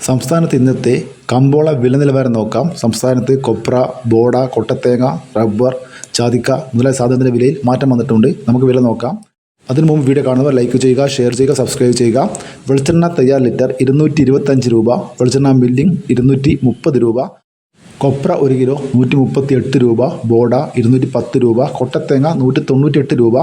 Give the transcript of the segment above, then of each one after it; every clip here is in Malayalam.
സംസ്ഥാനത്ത് ഇന്നത്തെ കമ്പോള വില നിലവാരം നോക്കാം. സംസ്ഥാനത്ത് കൊപ്ര, ബോഡ, കൊട്ടത്തേങ്ങ, റബ്ബർ, ജാതിക്ക മുതലായ സാധനത്തിൻ്റെ വിലയിൽ മാറ്റം വന്നിട്ടുണ്ട്. നമുക്ക് വില നോക്കാം. അതിനു മുമ്പ് വീഡിയോ കാണുന്നവർ ലൈക്ക് ചെയ്യുക, ഷെയർ ചെയ്യുക, സബ്സ്ക്രൈബ് ചെയ്യുക. വെളിച്ചെണ്ണ തയ്യാർ ലിറ്റർ 225 രൂപ, വെളിച്ചെണ്ണ മില്ലിംഗ് 230 രൂപ, കൊപ്ര 1 കിലോ 138 രൂപ, ബോഡ 210 രൂപ, കൊട്ടത്തേങ്ങ 198 രൂപ,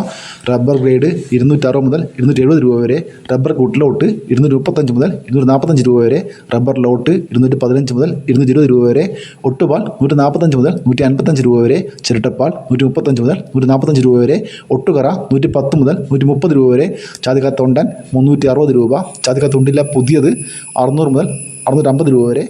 റബ്ബർ ഗ്രേഡ് 260 മുതൽ 270 രൂപ വരെ, റബ്ബർ കൂട്ടിലോട്ട് 235 മുതൽ 245 രൂപ വരെ, റബ്ബർ ലോട്ട് 215 മുതൽ 220 രൂപ വരെ, ഒട്ടുപാൽ 145 മുതൽ 155 രൂപ വരെ, ചിരട്ടപ്പാൽ 135 മുതൽ 145 രൂപ വരെ, ഒട്ടുകറ 110 മുതൽ 130 രൂപ വരെ, ചാതിക്ക തൊണ്ടൻ 360 രൂപ, ചാതിക്ക തൊണ്ടില്ല പുതിയത് 600 മുതൽ 650 രൂപ വരെ,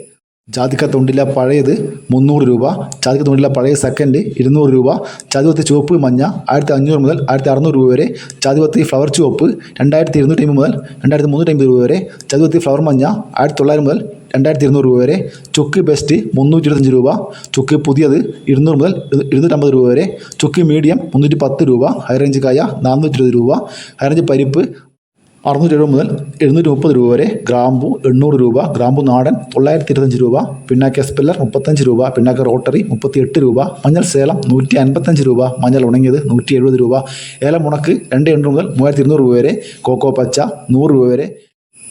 ജാതിക്ക തൊണ്ടില്ല പഴയത് 300 രൂപ, ജാതിക്ക തൊണ്ടില്ല പഴയ സെക്കൻഡ് 200 രൂപ, ജാതിപത്തി ചുവപ്പ് മഞ്ഞ 1500 മുതൽ 1600 രൂപ വരെ, ജാതിപത്തി ഫ്ലവർ ചുവപ്പ് 2250 മുതൽ 2350 രൂപ വരെ, ജാതിപത്തി ഫ്ലവർ മഞ്ഞ 1900 മുതൽ 2200 രൂപ വരെ, ചുക്ക് ബെസ്റ്റ് 325 രൂപ, ചുക്ക് പുതിയത് 200 മുതൽ 250 രൂപ വരെ, ചുക്ക് മീഡിയം 310 രൂപ, ഹൈറേഞ്ച് കായ 420 രൂപ, ഹൈറേഞ്ച് പരിപ്പ് 670 മുതൽ 730 രൂപ വരെ, ഗ്രാമ്പു 800 രൂപ, ഗ്രാമ്പു നാടൻ 925 രൂപ, പിണ്ണാക്ക് എസ്പെല്ലർ 35 രൂപ, പിണ്ണാക്ക് റോട്ടറി 38 രൂപ, മഞ്ഞൾ സേലം 155 രൂപ, മഞ്ഞൾ ഉണങ്ങിയത് 170 രൂപ, ഏലം ഉണക്ക് 2800 മുതൽ 3200 രൂപ വരെ, കോക്കോ പച്ച 100 രൂപ വരെ,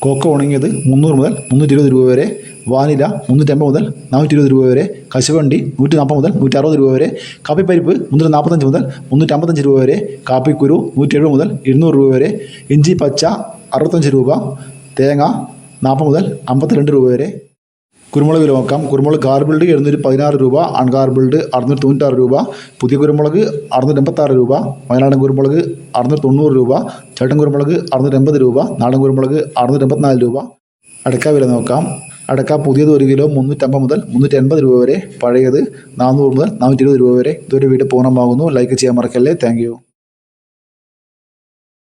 കോക്കോ ഉണങ്ങിയത് 300 മുതൽ 320 രൂപ വരെ, വാനില 350 മുതൽ 420 രൂപ വരെ, കശുവണ്ടി 140 മുതൽ 160 രൂപ വരെ, കാപ്പിപ്പരിപ്പ് 345 മുതൽ 355 രൂപ വരെ, കാപ്പിക്കുരു 170 മുതൽ 200 രൂപ വരെ, ഇഞ്ചി പച്ച 65 രൂപ, തേങ്ങ 40 മുതൽ 52 രൂപ വരെ. കുരുമുളക് വില നോക്കാം. കുരുമുളക് കാർബിൾഡ് 716 രൂപ, അൺകാർബിൾഡ് 696 രൂപ, പുതിയ കുരുമുളക് 686 രൂപ, വയനാടൻ കുരുമുളക് 690 രൂപ, ചേട്ടൻ കുരുമുളക് 680 രൂപ, നാടൻ കുരുമുളക് 684 രൂപ. അടക്ക വില നോക്കാം. അടക്ക പുതിയത് 1 കിലോ 350 മുതൽ 380 രൂപ വരെ, പഴയത് 400 മുതൽ 420 രൂപ വരെ. ഇതൊരു വീഡിയോ പൂർണ്ണമാകുന്നു. ലൈക്ക് ചെയ്യാൻ മറക്കല്ലേ. Thank you.